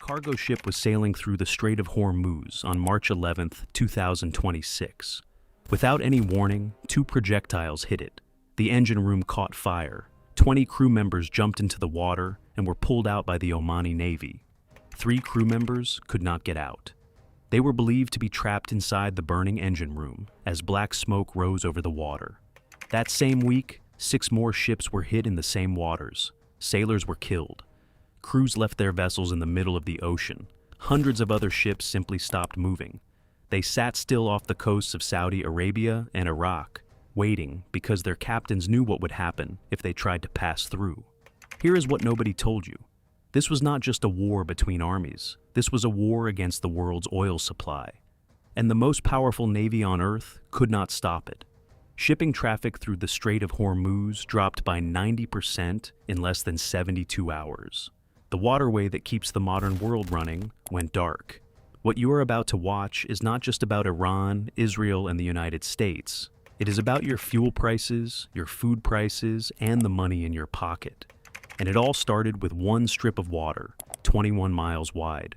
cargo ship was sailing through the Strait of Hormuz on March 11, 2026. Without any warning, two projectiles hit it. The engine room caught fire. 20 crew members jumped into the water and were pulled out by the Omani Navy. 3 crew members could not get out. They were believed to be trapped inside the burning engine room as black smoke rose over the water. That same week, 6 more ships were hit in the same waters. Sailors were killed. Crews left their vessels in the middle of the ocean. Hundreds of other ships simply stopped moving. They sat still off the coasts of Saudi Arabia and Iraq, waiting because their captains knew what would happen if they tried to pass through. Here is what nobody told you. This was not just a war between armies. This was a war against the world's oil supply. And the most powerful navy on Earth could not stop it. Shipping traffic through the Strait of Hormuz dropped by 90% in less than 72 hours. The waterway that keeps the modern world running went dark. What you are about to watch is not just about Iran, Israel, and the United States. It is about your fuel prices, your food prices, and the money in your pocket. And it all started with one strip of water, 21 miles wide.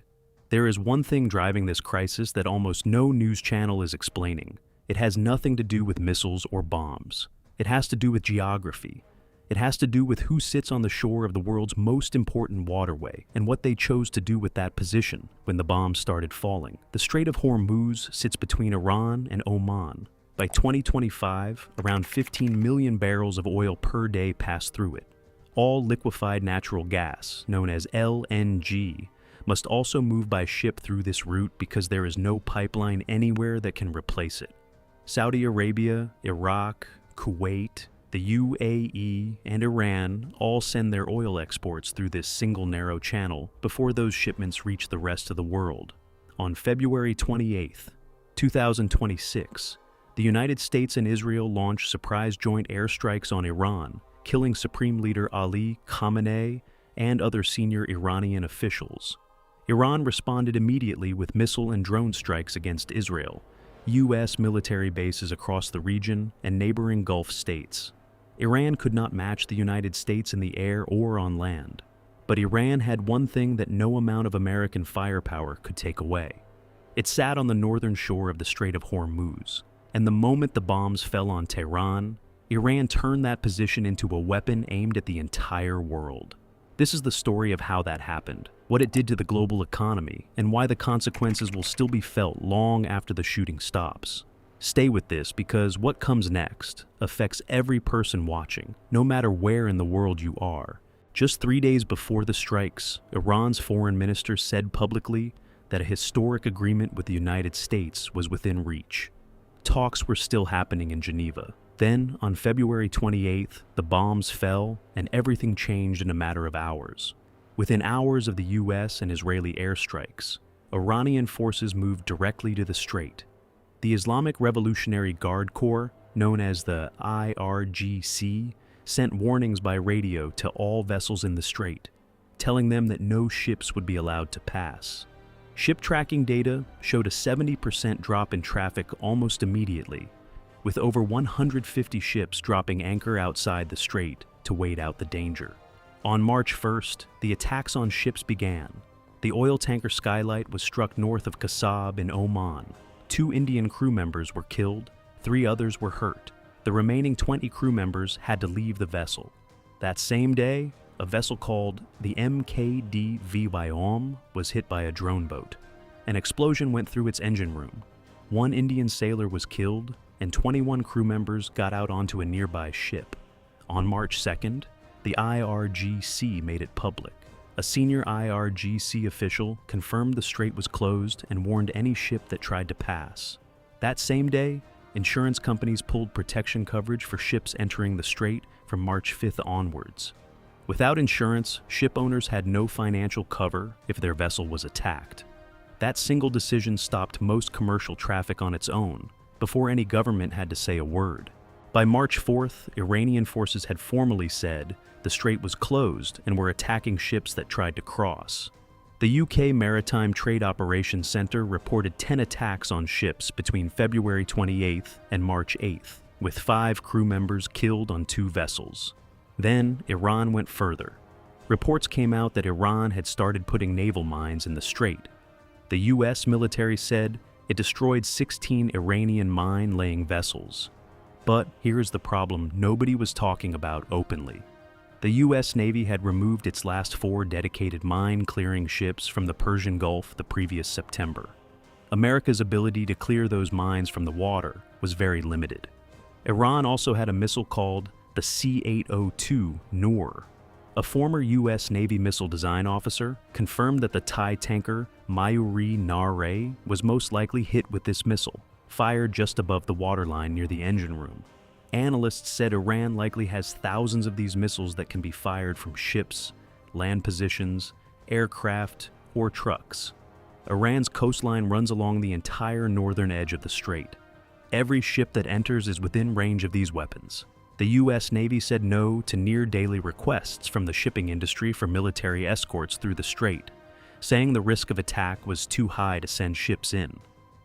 There is one thing driving this crisis that almost no news channel is explaining. It has nothing to do with missiles or bombs. It has to do with geography. It has to do with who sits on the shore of the world's most important waterway and what they chose to do with that position when the bombs started falling. The Strait of Hormuz sits between Iran and Oman. By 2025, around 15 million barrels of oil per day pass through it. All liquefied natural gas, known as LNG, must also move by ship through this route because there is no pipeline anywhere that can replace it. Saudi Arabia, Iraq, Kuwait, the UAE, and Iran all send their oil exports through this single narrow channel before those shipments reach the rest of the world. On February 28, 2026, the United States and Israel launched surprise joint airstrikes on Iran, killing Supreme Leader Ali Khamenei and other senior Iranian officials. Iran responded immediately with missile and drone strikes against Israel, U.S. military bases across the region, and neighboring Gulf states. Iran could not match the United States in the air or on land. But Iran had one thing that no amount of American firepower could take away. It sat on the northern shore of the Strait of Hormuz, and the moment the bombs fell on Tehran, Iran turned that position into a weapon aimed at the entire world. This is the story of how that happened, what it did to the global economy, and why the consequences will still be felt long after the shooting stops. Stay with this because what comes next affects every person watching, no matter where in the world you are. Just 3 days before the strikes, Iran's foreign minister said publicly that a historic agreement with the United States was within reach. Talks were still happening in Geneva. Then, on February 28th, the bombs fell and everything changed in a matter of hours. Within hours of the US and Israeli airstrikes, Iranian forces moved directly to the strait. The Islamic Revolutionary Guard Corps, known as the IRGC, sent warnings by radio to all vessels in the strait, telling them that no ships would be allowed to pass. Ship tracking data showed a 70% drop in traffic almost immediately, with over 150 ships dropping anchor outside the strait to wait out the danger. On March 1st, the attacks on ships began. The oil tanker Skylight was struck north of Kasab in Oman. 2 Indian crew members were killed, 3 others were hurt. The remaining 20 crew members had to leave the vessel. That same day, a vessel called the MKD Vyom was hit by a drone boat. An explosion went through its engine room. 1 Indian sailor was killed, and 21 crew members got out onto a nearby ship. On March 2nd, the IRGC made it public. A senior IRGC official confirmed the strait was closed and warned any ship that tried to pass. That same day, insurance companies pulled protection coverage for ships entering the strait from March 5th onwards. Without insurance, ship owners had no financial cover if their vessel was attacked. That single decision stopped most commercial traffic on its own, before any government had to say a word. By March 4th, Iranian forces had formally said the strait was closed and were attacking ships that tried to cross. The UK Maritime Trade Operations Centre reported 10 attacks on ships between February 28th and March 8th, with 5 crew members killed on 2 vessels. Then, Iran went further. Reports came out that Iran had started putting naval mines in the strait. The U.S. military said it destroyed 16 Iranian mine-laying vessels. But here's the problem nobody was talking about openly. The U.S. Navy had removed its last 4 dedicated mine-clearing ships from the Persian Gulf the previous September. America's ability to clear those mines from the water was very limited. Iran also had a missile called the C-802 Noor. A former U.S. Navy missile design officer confirmed that the Thai tanker Mayuri Nare was most likely hit with this missile, fired just above the waterline near the engine room. Analysts said Iran likely has thousands of these missiles that can be fired from ships, land positions, aircraft, or trucks. Iran's coastline runs along the entire northern edge of the strait. Every ship that enters is within range of these weapons. The U.S. Navy said no to near-daily requests from the shipping industry for military escorts through the strait, saying the risk of attack was too high to send ships in.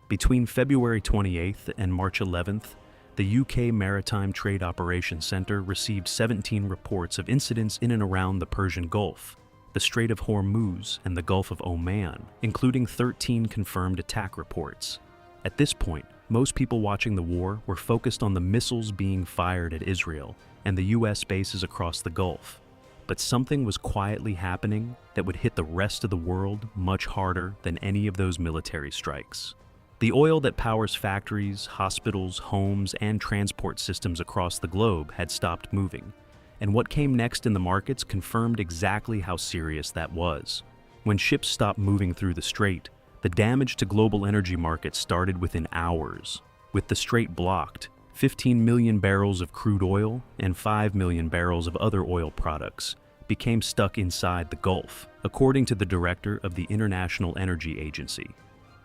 Between February 28th and March 11th, the UK Maritime Trade Operations Center received 17 reports of incidents in and around the Persian Gulf, the Strait of Hormuz, and the Gulf of Oman, including 13 confirmed attack reports. At this point, most people watching the war were focused on the missiles being fired at Israel and the U.S. bases across the Gulf. But something was quietly happening that would hit the rest of the world much harder than any of those military strikes. The oil that powers factories, hospitals, homes, and transport systems across the globe had stopped moving, and what came next in the markets confirmed exactly how serious that was. When ships stopped moving through the strait, the damage to global energy markets started within hours. With the strait blocked, 15 million barrels of crude oil and 5 million barrels of other oil products became stuck inside the Gulf, according to the director of the International Energy Agency.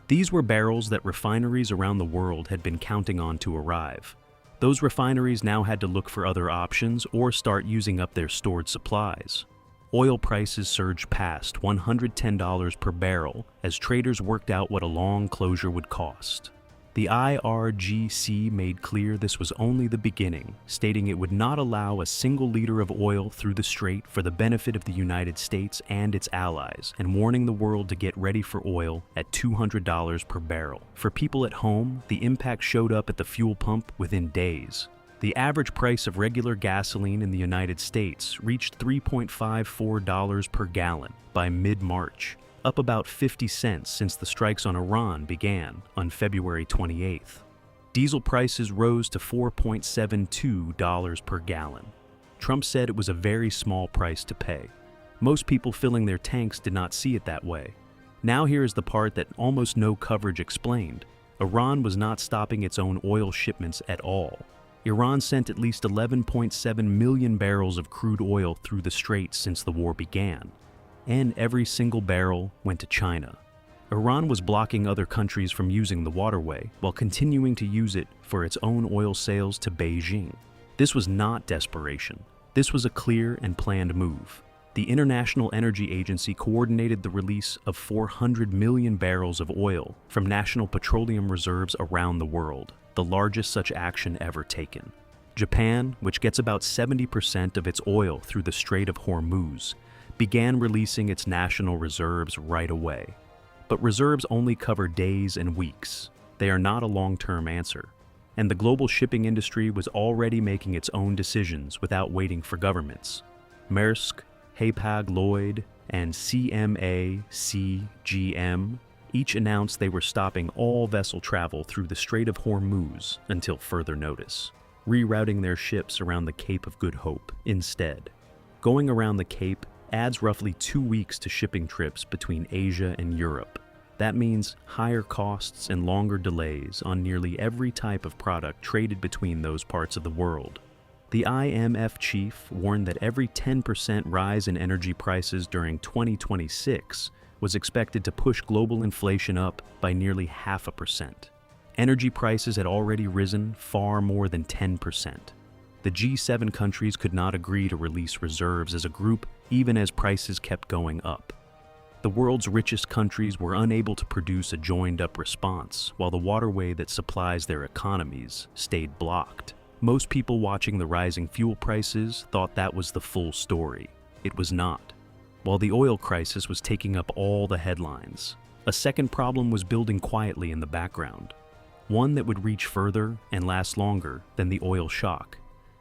These were barrels that refineries around the world had been counting on to arrive. Those refineries now had to look for other options or start using up their stored supplies. Oil prices surged past $110 per barrel as traders worked out what a long closure would cost. The IRGC made clear this was only the beginning, stating it would not allow a single liter of oil through the strait for the benefit of the United States and its allies, and warning the world to get ready for oil at $200 per barrel. For people at home, the impact showed up at the fuel pump within days. The average price of regular gasoline in the United States reached $3.54 per gallon by mid-March, up about 50 cents since the strikes on Iran began on February 28th. Diesel prices rose to $4.72 per gallon. Trump said it was a very small price to pay. Most people filling their tanks did not see it that way. Now here is the part that almost no coverage explained. Iran was not stopping its own oil shipments at all. Iran sent at least 11.7 million barrels of crude oil through the strait since the war began, and every single barrel went to China. Iran was blocking other countries from using the waterway while continuing to use it for its own oil sales to Beijing. This was not desperation. This was a clear and planned move. The International Energy Agency coordinated the release of 400 million barrels of oil from national petroleum reserves around the world, the largest such action ever taken. Japan, which gets about 70% of its oil through the Strait of Hormuz, began releasing its national reserves right away. But reserves only cover days and weeks. They are not a long-term answer. And the global shipping industry was already making its own decisions without waiting for governments. Maersk, Hapag-Lloyd, and CMA-CGM each announced they were stopping all vessel travel through the Strait of Hormuz until further notice, rerouting their ships around the Cape of Good Hope instead. Going around the Cape adds roughly 2 weeks to shipping trips between Asia and Europe. That means higher costs and longer delays on nearly every type of product traded between those parts of the world. The IMF chief warned that every 10% rise in energy prices during 2026 was expected to push global inflation up by nearly 0.5%. Energy prices had already risen far more than 10%. The G7 countries could not agree to release reserves as a group even as prices kept going up. The world's richest countries were unable to produce a joined-up response, while the waterway that supplies their economies stayed blocked. Most people watching the rising fuel prices thought that was the full story. It was not. while the oil crisis was taking up all the headlines. A second problem was building quietly in the background, one that would reach further and last longer than the oil shock,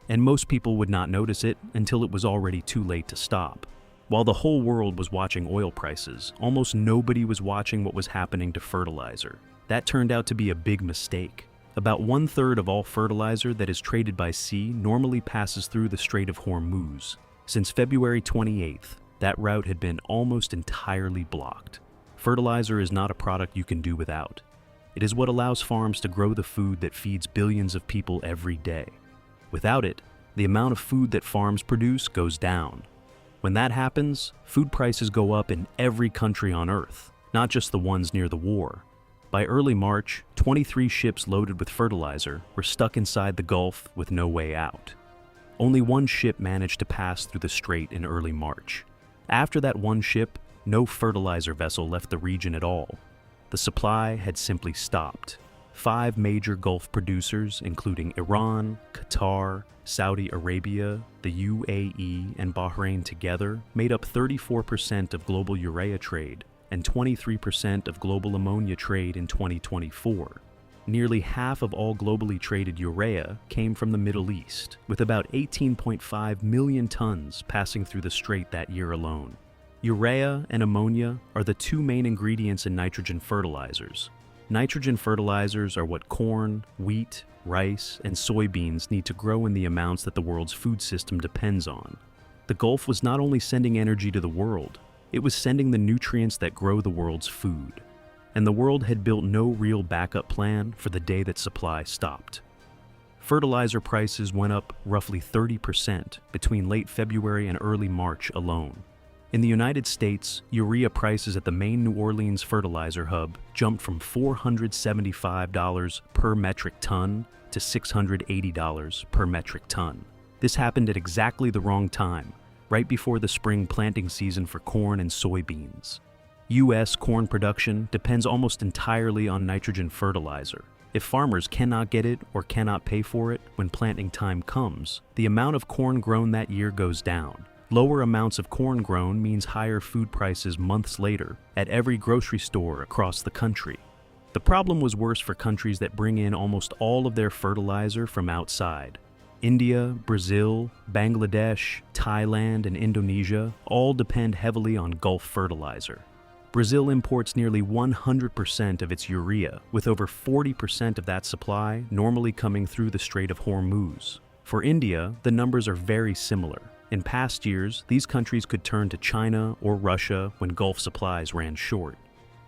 and most people would not notice it until it was already too late to stop. While the whole world was watching oil prices, almost nobody was watching what was happening to fertilizer. That turned out to be a big mistake. About 1/3 of all fertilizer that is traded by sea normally passes through the Strait of Hormuz. Since February 28th, that route had been almost entirely blocked. Fertilizer is not a product you can do without. It is what allows farms to grow the food that feeds billions of people every day. Without it, the amount of food that farms produce goes down. When that happens, food prices go up in every country on Earth, not just the ones near the war. By early March, 23 ships loaded with fertilizer were stuck inside the Gulf with no way out. Only one ship managed to pass through the strait in early March. After that one ship, no fertilizer vessel left the region at all. The supply had simply stopped. 5 major Gulf producers, including Iran, Qatar, Saudi Arabia, the UAE, and Bahrain together, made up 34% of global urea trade and 23% of global ammonia trade in 2024. Nearly half of all globally traded urea came from the Middle East, with about 18.5 million tons passing through the strait that year alone. Urea and ammonia are the 2 main ingredients in nitrogen fertilizers. Nitrogen fertilizers are what corn, wheat, rice, and soybeans need to grow in the amounts that the world's food system depends on. The Gulf was not only sending energy to the world, it was sending the nutrients that grow the world's food. And the world had built no real backup plan for the day that supply stopped. Fertilizer prices went up roughly 30% between late February and early March alone. In the United States, urea prices at the main New Orleans fertilizer hub jumped from $475 per metric ton to $680 per metric ton. This happened at exactly the wrong time, right before the spring planting season for corn and soybeans. U.S. corn production depends almost entirely on nitrogen fertilizer. If farmers cannot get it or cannot pay for it when planting time comes, the amount of corn grown that year goes down. Lower amounts of corn grown means higher food prices months later at every grocery store across the country. The problem was worse for countries that bring in almost all of their fertilizer from outside. India, Brazil, Bangladesh, Thailand, and Indonesia all depend heavily on Gulf fertilizer. Brazil imports nearly 100% of its urea, with over 40% of that supply normally coming through the Strait of Hormuz. For India, the numbers are very similar. In past years, these countries could turn to China or Russia when Gulf supplies ran short.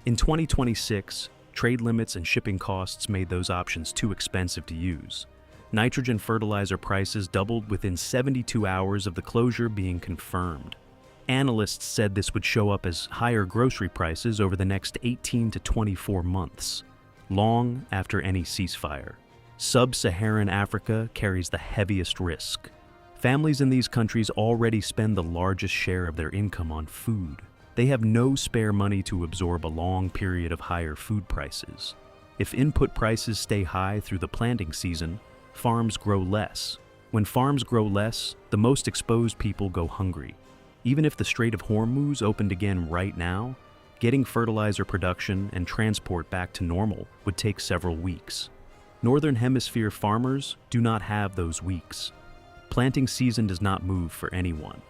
In 2026, trade limits and shipping costs made those options too expensive to use. Nitrogen fertilizer prices doubled within 72 hours of the closure being confirmed. Analysts said this would show up as higher grocery prices over the next 18 to 24 months, long after any ceasefire. Sub-Saharan Africa carries the heaviest risk. Families in these countries already spend the largest share of their income on food. They have no spare money to absorb a long period of higher food prices. If input prices stay high through the planting season, farms grow less. When farms grow less, the most exposed people go hungry. Even if the Strait of Hormuz opened again right now, getting fertilizer production and transport back to normal would take several weeks. Northern Hemisphere farmers do not have those weeks. Planting season does not move for anyone.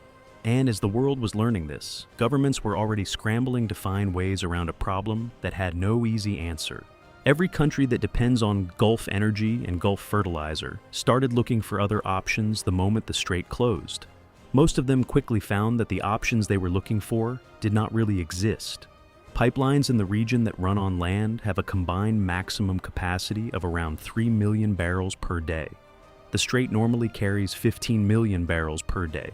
And as the world was learning this, governments were already scrambling to find ways around a problem that had no easy answer. Every country that depends on Gulf energy and Gulf fertilizer started looking for other options the moment the strait closed. Most of them quickly found that the options they were looking for did not really exist. Pipelines in the region that run on land have a combined maximum capacity of around 3 million barrels per day. The strait normally carries 15 million barrels per day.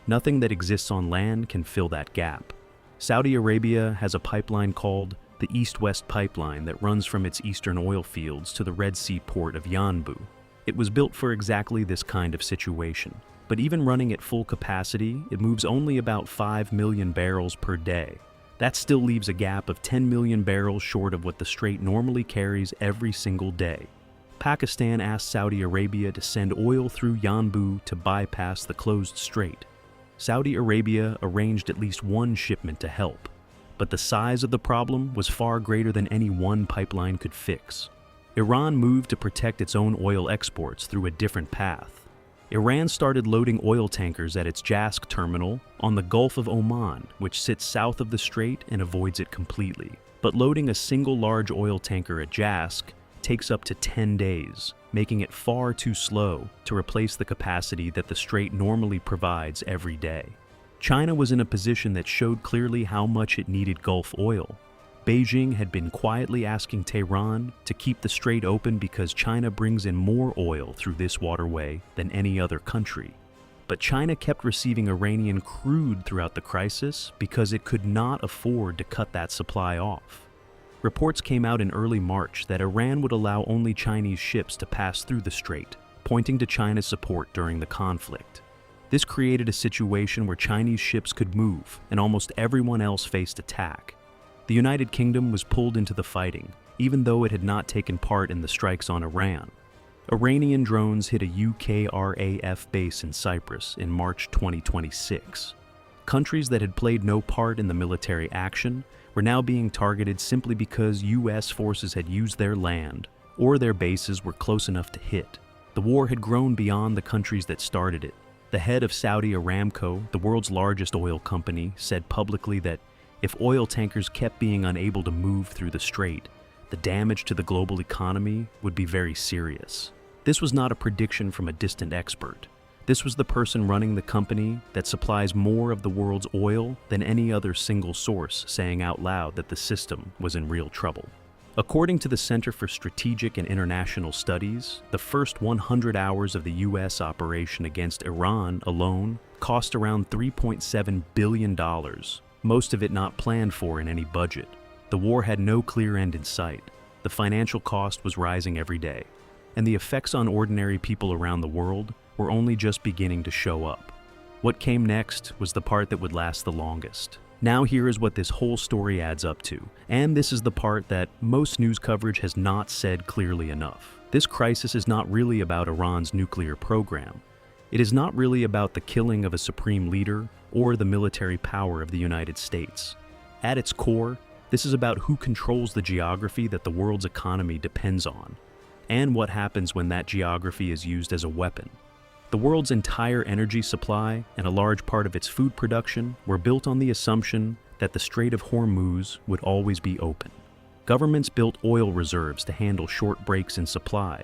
Nothing that exists on land can fill that gap. Saudi Arabia has a pipeline called the East-West Pipeline that runs from its eastern oil fields to the Red Sea port of Yanbu. It was built for exactly this kind of situation. But even running at full capacity, it moves only about 5 million barrels per day. That still leaves a gap of 10 million barrels short of what the strait normally carries every single day. Pakistan asked Saudi Arabia to send oil through Yanbu to bypass the closed strait. Saudi Arabia arranged at least one shipment to help, but the size of the problem was far greater than any one pipeline could fix. Iran moved to protect its own oil exports through a different path. Iran started loading oil tankers at its Jask terminal on the Gulf of Oman, which sits south of the strait and avoids it completely. But loading a single large oil tanker at Jask takes up to 10 days, making it far too slow to replace the capacity that the strait normally provides every day. China was in a position that showed clearly how much it needed Gulf oil. Beijing had been quietly asking Tehran to keep the strait open because China brings in more oil through this waterway than any other country. But China kept receiving Iranian crude throughout the crisis because it could not afford to cut that supply off. Reports came out in early March that Iran would allow only Chinese ships to pass through the strait, pointing to China's support during the conflict. This created a situation where Chinese ships could move and almost everyone else faced attack. The United Kingdom was pulled into the fighting, even though it had not taken part in the strikes on Iran. Iranian drones hit a UK RAF base in Cyprus in March 2026. Countries that had played no part in the military action were now being targeted simply because US forces had used their land or their bases were close enough to hit. The war had grown beyond the countries that started it. The head of Saudi Aramco, the world's largest oil company, said publicly that if oil tankers kept being unable to move through the strait, the damage to the global economy would be very serious. This was not a prediction from a distant expert. This was the person running the company that supplies more of the world's oil than any other single source saying out loud that the system was in real trouble. According to the Center for Strategic and International Studies, the first 100 hours of the US operation against Iran alone cost around $3.7 billion, most of it not planned for in any budget. The war had no clear end in sight. The financial cost was rising every day, and the effects on ordinary people around the world were only just beginning to show up. What came next was the part that would last the longest. Now here is what this whole story adds up to, and this is the part that most news coverage has not said clearly enough. This crisis is not really about Iran's nuclear program. It is not really about the killing of a supreme leader or the military power of the United States. At its core, this is about who controls the geography that the world's economy depends on, and what happens when that geography is used as a weapon. The world's entire energy supply and a large part of its food production were built on the assumption that the Strait of Hormuz would always be open. Governments built oil reserves to handle short breaks in supply.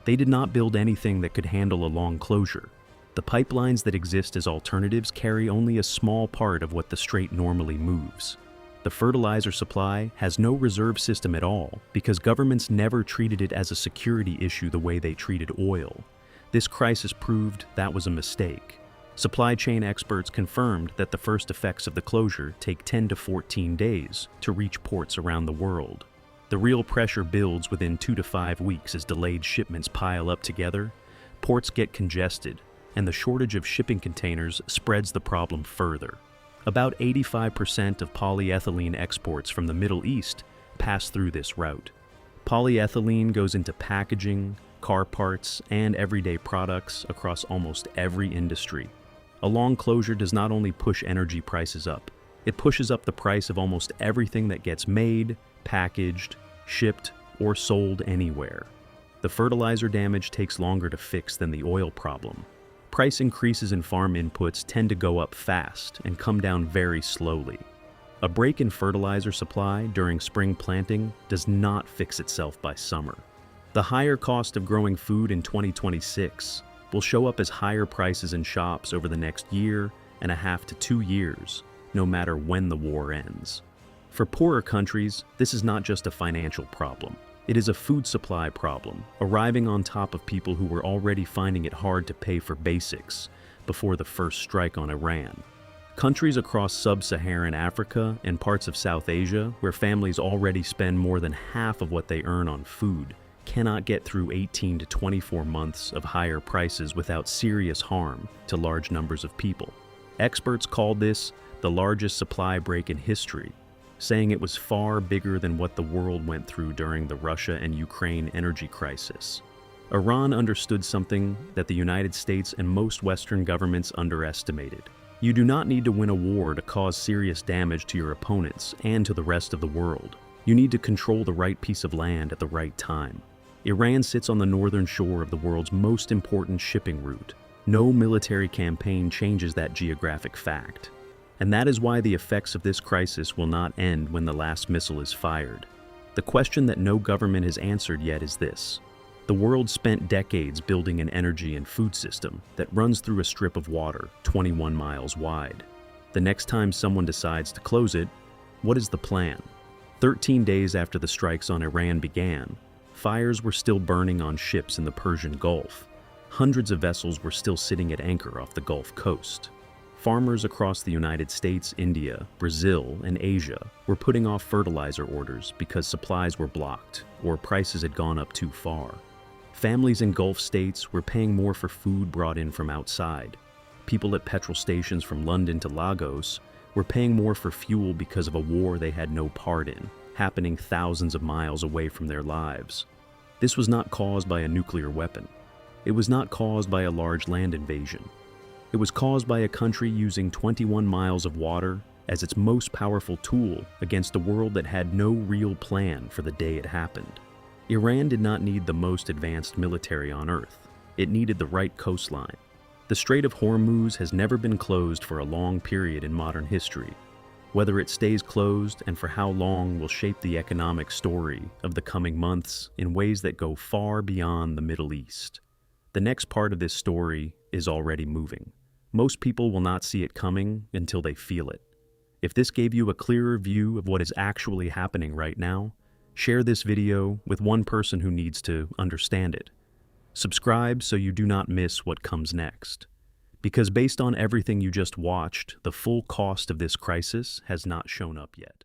They did not build anything that could handle a long closure. The pipelines that exist as alternatives carry only a small part of what the strait normally moves. The fertilizer supply has no reserve system at all because governments never treated it as a security issue the way they treated oil. This crisis proved that was a mistake. Supply chain experts confirmed that the first effects of the closure take 10 to 14 days to reach ports around the world. The real pressure builds within 2 to 5 weeks as delayed shipments pile up together, ports get congested, and the shortage of shipping containers spreads the problem further. About 85% of polyethylene exports from the Middle East pass through this route. Polyethylene goes into packaging, car parts, and everyday products across almost every industry. A long closure does not only push energy prices up, it pushes up the price of almost everything that gets made, packaged, shipped, or sold anywhere. The fertilizer damage takes longer to fix than the oil problem. Price increases in farm inputs tend to go up fast and come down very slowly. A break in fertilizer supply during spring planting does not fix itself by summer. The higher cost of growing food in 2026 will show up as higher prices in shops over the next year and a half to 2 years, no matter when the war ends. For poorer countries, this is not just a financial problem. It is a food supply problem, arriving on top of people who were already finding it hard to pay for basics before the first strike on Iran. Countries across sub-Saharan Africa and parts of South Asia, where families already spend more than half of what they earn on food, cannot get through 18 to 24 months of higher prices without serious harm to large numbers of people. Experts called this the largest supply break in history, saying it was far bigger than what the world went through during the Russia and Ukraine energy crisis. Iran understood something that the United States and most Western governments underestimated. You do not need to win a war to cause serious damage to your opponents and to the rest of the world. You need to control the right piece of land at the right time. Iran sits on the northern shore of the world's most important shipping route. No military campaign changes that geographic fact. And that is why the effects of this crisis will not end when the last missile is fired. The question that no government has answered yet is this. The world spent decades building an energy and food system that runs through a strip of water 21 miles wide. The next time someone decides to close it, what is the plan? 13 days after the strikes on Iran began, fires were still burning on ships in the Persian Gulf. Hundreds of vessels were still sitting at anchor off the Gulf Coast. Farmers across the United States, India, Brazil, and Asia were putting off fertilizer orders because supplies were blocked or prices had gone up too far. Families in Gulf states were paying more for food brought in from outside. People at petrol stations from London to Lagos were paying more for fuel because of a war they had no part in, happening thousands of miles away from their lives. This was not caused by a nuclear weapon. It was not caused by a large land invasion. It was caused by a country using 21 miles of water as its most powerful tool against a world that had no real plan for the day it happened. Iran did not need the most advanced military on Earth. It needed the right coastline. The Strait of Hormuz has never been closed for a long period in modern history. Whether it stays closed and for how long will shape the economic story of the coming months in ways that go far beyond the Middle East. The next part of this story is already moving. Most people will not see it coming until they feel it. If this gave you a clearer view of what is actually happening right now, share this video with one person who needs to understand it. Subscribe so you do not miss what comes next. Because based on everything you just watched, the full cost of this crisis has not shown up yet.